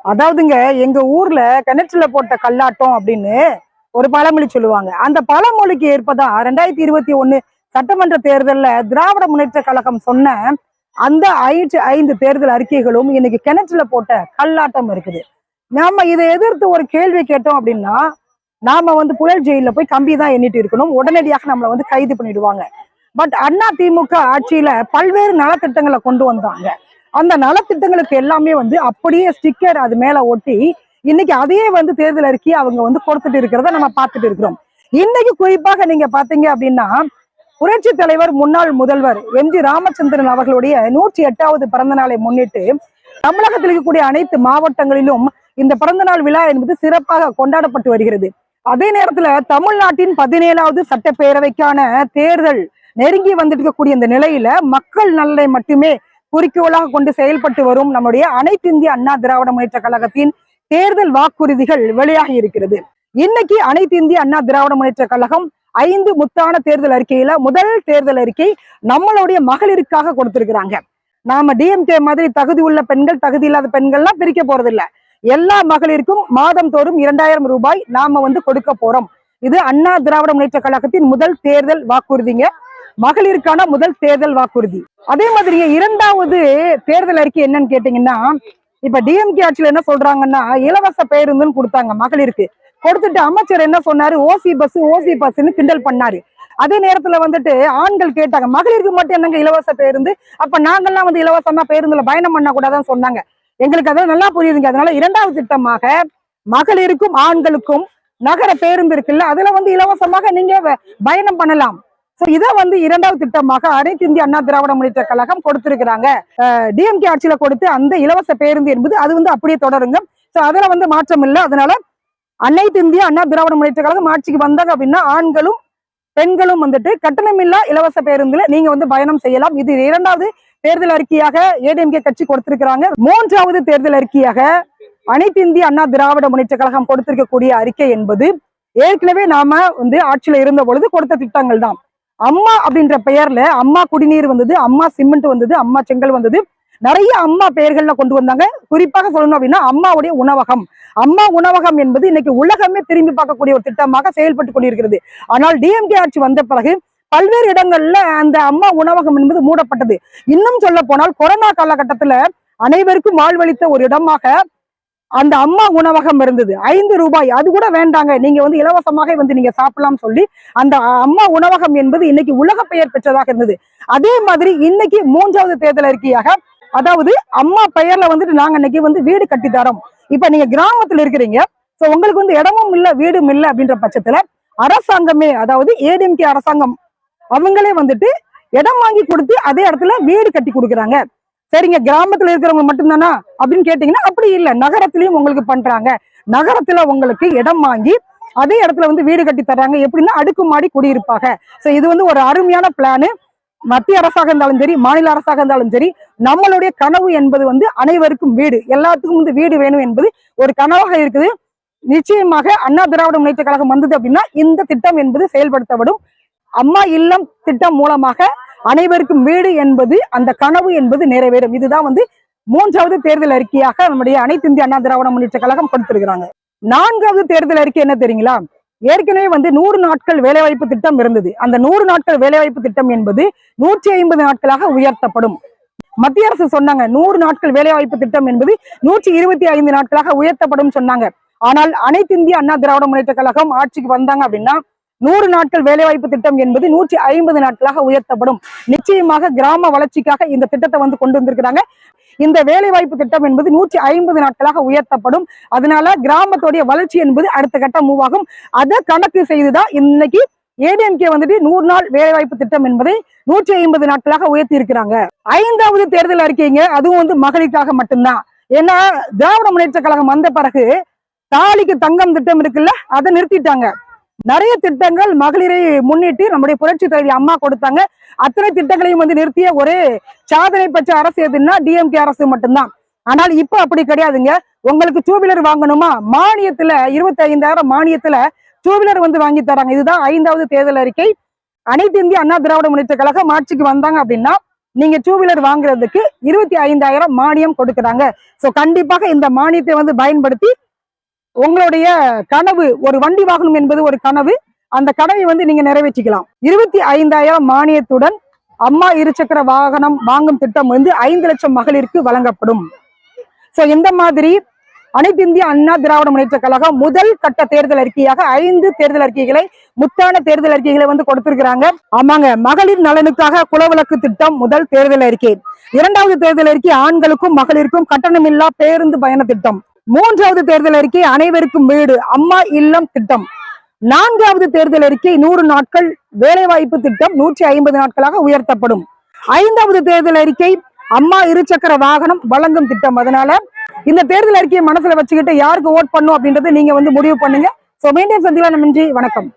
அதாவதுங்க எங்க ஊர்ல கிணற்றுல போட்ட கல்லாட்டம் அப்படின்னு ஒரு பழமொழி சொல்லுவாங்க. அந்த பழமொழிக்கு ஏற்பதான் 2021 சட்டமன்ற தேர்தல்ல திராவிட முன்னேற்ற கழகம் சொன்ன அந்த 5 தேர்தல் அறிக்கைகளும் இன்னைக்கு கிணற்றுல போட்ட கல்லாட்டம் இருக்குது. நாம இதை எதிர்த்து ஒரு கேள்வி கேட்டோம் அப்படின்னா, நாம புழல் ஜெயில போய் கம்பி தான் எண்ணிட்டு இருக்கணும், உடனடியாக நம்மளை கைது பண்ணிடுவாங்க. பட் அண்ணா திமுக ஆட்சியில பல்வேறு நலத்திட்டங்களை கொண்டு வந்தாங்க. அந்த நலத்திட்டங்களுக்கு எல்லாமே அப்படியே ஸ்டிக்கர் அது மேல ஒட்டி இன்னைக்கு அதையே தேர்தல் அறிக்கை அவங்க கொடுத்துட்டு இருக்கிறத நம்ம பார்த்துட்டு இருக்கிறோம். இன்னைக்கு குறிப்பாக நீங்க பாத்தீங்க அப்படின்னா, புரட்சி தலைவர் முன்னாள் முதல்வர் எம்.ஜி. ராமச்சந்திரன் அவர்களுடைய 108வது பிறந்த நாளை முன்னிட்டு தமிழகத்தில் இருக்கக்கூடிய அனைத்து மாவட்டங்களிலும் இந்த பிறந்த நாள் விழா என்பது சிறப்பாக கொண்டாடப்பட்டு வருகிறது. அதே நேரத்துல தமிழ்நாட்டின் 17வது சட்டப்பேரவைக்கான தேர்தல் நெருங்கி வந்துட்டு இருக்கக்கூடிய இந்த நிலையில மக்கள் நலனை மட்டுமே குறிக்கோளாக கொண்டு செயல்பட்டு வரும் நம்முடைய அனைத்து இந்திய அண்ணா திராவிட முன்னேற்ற கழகத்தின் தேர்தல் வாக்குறுதிகள் வெளியாகி இருக்கிறது. இன்னைக்கு அனைத்து இந்திய அண்ணா திராவிட முன்னேற்ற கழகம் 5 முத்தான தேர்தல் அறிக்கையில முதல் தேர்தல் அறிக்கை நம்மளுடைய மகளிருக்காக கொடுத்திருக்கிறாங்க. நாம டிஎம்கே மாதிரி தகுதி உள்ள பெண்கள் தகுதி இல்லாத பெண்கள்லாம் பிரிக்க போறது இல்ல. எல்லா மகளிருக்கும் மாதம் தோறும் 2000 ரூபாய் நாம கொடுக்க போறோம். இது அண்ணா திராவிட முன்னேற்ற கழகத்தின் முதல் தேர்தல் வாக்குறுதிங்க, மகளிருக்கான முதல் தேர்தல் வாக்குறுதி. அதே மாதிரி 2வது தேர்தல் அறிக்கை என்னன்னு கேட்டீங்கன்னா, இப்ப டிஎம்கே ஆட்சியில என்ன சொல்றாங்கன்னா, இலவச பேருந்துன்னு கொடுத்தாங்க மகளிருக்கு. கொடுத்துட்டு அமைச்சர் என்ன சொன்னாரு, ஓசி பஸ்ன்னு கிண்டல் பண்ணாரு. அதே நேரத்துல ஆண்கள் கேட்டாங்க, மகளிருக்கு மட்டும் என்னங்க இலவச பேருந்து, அப்ப நாங்கெல்லாம் இலவசமா பேருந்துல பயணம் பண்ண கூடாதுன்னு சொன்னாங்க. எங்களுக்கு அதெல்லாம் நல்லா புரியுதுங்க. அதனால 2வது திட்டமாக மகளிருக்கும் ஆண்களுக்கும் நகர பேருந்து இருக்குல்ல, அதுல இலவசமாக நீங்க பயணம் பண்ணலாம். இதை 2வது திட்டமாக அனைத்து இந்திய அண்ணா திராவிட முன்னேற்ற கழகம் கொடுத்திருக்கிறாங்க. டிஎம்கே ஆட்சியில கொடுத்து அந்த இலவச பேருந்து என்பது அது அப்படியே தொடருங்க. அதுல மாற்றம் இல்லை. அதனால அனைத்து இந்திய அண்ணா திராவிட முன்னேற்ற கழகம் ஆட்சிக்கு வந்தாங்க அப்படின்னா ஆண்களும் பெண்களும் கட்டணமில்லா இலவச பேருந்துல நீங்க பயணம் செய்யலாம். இது 2வது தேர்தல் அறிக்கையாக ஏடிஎம்கே கட்சி கொடுத்திருக்கிறாங்க. 3வது தேர்தல் அறிக்கையாக அனைத்து இந்திய அண்ணா திராவிட முன்னேற்ற கழகம் கொடுத்திருக்கக்கூடிய அறிக்கை என்பது ஏற்கனவே நாம ஆட்சியில இருந்த பொழுது கொடுத்த திட்டங்கள் தான். அம்மா அப்படின்ற பெயர்ல அம்மா குடிநீர் வந்தது, அம்மா சிமெண்ட் வந்தது, அம்மா செங்கல் வந்தது, நிறைய அம்மா பெயர்கள்ல கொண்டு வந்தாங்க. குறிப்பாக சொல்லணும் அப்படின்னா அம்மாவுடைய உணவகம், அம்மா உணவகம் என்பது இன்னைக்கு உலகமே திரும்பி பார்க்கக்கூடிய ஒரு திட்டமாக செயல்பட்டு கொண்டிருக்கிறது. ஆனால் டிஎம்கே ஆட்சி வந்த பிறகு பல்வேறு இடங்கள்ல அந்த அம்மா உணவகம் என்பது மூடப்பட்டது. இன்னும் சொல்ல போனால் கொரோனா காலகட்டத்துல அனைவருக்கும் வாழ்வளித்த ஒரு இடமாக அந்த அம்மா உணவகம் இருந்தது. 5 ரூபாய் அது கூட வேண்டாங்க, நீங்க இலவசமாக நீங்க சாப்பிடலாம் சொல்லி அந்த அம்மா உணவகம் என்பது இன்னைக்கு உலக பெயர் பெற்றதாக இருந்தது. அதே மாதிரி இன்னைக்கு 3வது தேர்தல் அறிக்கையாக, அதாவது அம்மா பெயர்ல நாங்க இன்னைக்கு வீடு கட்டி தரோம். இப்ப நீங்க கிராமத்துல இருக்கிறீங்க, உங்களுக்கு இடமும் இல்ல வீடும் இல்லை அப்படின்ற பட்சத்துல அரசாங்கமே, அதாவது ஏடிஎம்கே அரசாங்கம் அவங்களே இடம் வாங்கி கொடுத்து அதே இடத்துல வீடு கட்டி கொடுக்குறாங்க. சரிங்க, கிராமத்துல இருக்கிறவங்க மட்டும்தானா அப்படின்னு கேட்டீங்கன்னா அப்படி இல்லை, நகரத்திலயும் உங்களுக்கு பண்றாங்க. நகரத்துல உங்களுக்கு இடம் வாங்கி அதே இடத்துல வீடு கட்டி தர்றாங்க. எப்படின்னா அடுக்குமாடி குடியிருப்பாக. இது ஒரு அருமையான பிளானு. மத்திய அரசாக இருந்தாலும் சரி, மாநில அரசாக இருந்தாலும் சரி, நம்மளுடைய கனவு என்பது அனைவருக்கும் வீடு, எல்லாத்துக்கும் வீடு வேணும் என்பது ஒரு கனவாக இருக்குது. நிச்சயமாக அண்ணா திராவிட முன்னேற்ற கழகம் வந்தது அப்படின்னா இந்த திட்டம் என்பது செயல்படுத்தப்படும். அம்மா இல்லம் திட்டம் மூலமாக அனைவருக்கும் வீடு என்பது, அந்த கனவு என்பது நிறைவேறும். இதுதான் 3வது தேர்தல் அறிக்கையாக நம்முடைய அனைத்து இந்திய அண்ணா திராவிட முன்னேற்ற கழகம் கொடுத்திருக்கிறாங்க. 4வது தேர்தல் அறிக்கை என்ன தெரியுங்களா? ஏற்கனவே 100 நாட்கள் வேலைவாய்ப்பு திட்டம் இருந்தது. அந்த 100 நாட்கள் வேலைவாய்ப்பு திட்டம் என்பது 150 நாட்களாக உயர்த்தப்படும். மத்திய அரசு சொன்னாங்க 100 நாட்கள் வேலைவாய்ப்பு திட்டம் என்பது 125 நாட்களாக உயர்த்தப்படும் சொன்னாங்க. ஆனால் அனைத்து இந்திய அண்ணா திராவிட முன்னேற்ற கழகம் ஆட்சிக்கு வந்தாங்க அப்படின்னா 100 நாட்கள் வேலைவாய்ப்பு திட்டம் என்பது 150 நாட்களாக உயர்த்தப்படும். நிச்சயமாக கிராம வளர்ச்சிக்காக இந்த திட்டத்தை கொண்டு வந்திருக்கிறாங்க. இந்த வேலைவாய்ப்பு திட்டம் என்பது 150 நாட்களாக உயர்த்தப்படும். அதனால கிராமத்துடைய வளர்ச்சி என்பது அடுத்த கட்டம் மூவ் ஆகும். அதை கணக்கு செய்துதான் இன்னைக்கு ஏடிஎம்கே 100 நாள் வேலைவாய்ப்பு திட்டம் என்பதை 150 நாட்களாக உயர்த்தி இருக்கிறாங்க. 5வது தேர்தல் அறிக்கைங்க, அதுவும் மகளிருக்காக மட்டும்தான். ஏன்னா திராவிட முன்னேற்ற கழகம் வந்த பிறகு தாலிக்கு தங்கம் திட்டம் இருக்குல்ல, அதை நிறுத்திட்டாங்க. நிறைய திட்டங்கள் மகளிரை முன்னிட்டு நம்முடைய புரட்சி தலைவி அம்மா கொடுத்தாங்க. அத்தனை திட்டங்களையும் நிறுத்திய ஒரே சாதனை பெற்ற அரசு எதுன்னா டிஎம்கே அரசு மட்டும்தான். ஆனால் இப்ப அப்படி கிடையாதுங்க. உங்களுக்கு 2 வீலர் வாங்கணுமா, மானியத்துல 25,000 மானியத்துல 2 வீலர் வாங்கி தராங்க. இதுதான் 5வது தேர்தல் அறிக்கை. அனைத்து இந்திய அண்ணா திராவிட முன்னேற்ற கழகம் ஆட்சிக்கு வந்தாங்க அப்படின்னா நீங்க 2 வீலர் வாங்குறதுக்கு 25,000 மானியம் கொடுக்குறாங்க. சோ கண்டிப்பாக இந்த மானியத்தை வந்து பயன்படுத்தி உங்களுடைய கனவு, ஒரு வண்டி வாகனம் என்பது ஒரு கனவு, அந்த கனவை வந்து நீங்க நிறைவேற்றிக்கலாம். 25,000 மானியத்துடன் அம்மா இருசக்கர வாகனம் வாங்கும் திட்டம் வந்து 5 லட்சம் மகளிருக்கு வழங்கப்படும். சோ இந்த மாதிரி அனைத்து இந்திய அண்ணா திராவிட முன்னேற்ற கழகம் முதல் கட்ட தேர்தல் அறிக்கையாக 5 தேர்தல் அறிக்கைகளை, முத்தான தேர்தல் அறிக்கைகளை வந்து கொடுத்திருக்கிறாங்க. ஆமாங்க, மகளிர் நலனுக்காக குலவிளக்கு திட்டம் முதல் தேர்தல் அறிக்கை. 2வது தேர்தல் அறிக்கை ஆண்களுக்கும் மகளிருக்கும் கட்டணமில்லா பேருந்து பயண திட்டம். 3வது தேர்தல் அறிக்கை அனைவருக்கும் வீடு அம்மா இல்லம் திட்டம். 4வது தேர்தல் அறிக்கை 100 நாட்கள் வேலைவாய்ப்பு திட்டம் 150 நாட்களாக உயர்த்தப்படும். 5வது தேர்தல் அறிக்கை அம்மா இருசக்கர வாகனம் வழங்கும் திட்டம். அதனால இந்த தேர்தல் அறிக்கையை மனசுல வச்சுக்கிட்டு யாருக்கு ஓட் பண்ணும் அப்படின்றத நீங்க வந்து முடிவு பண்ணுங்க. சோ மீண்டும் சந்திக்கலாம். நன்றி, வணக்கம்.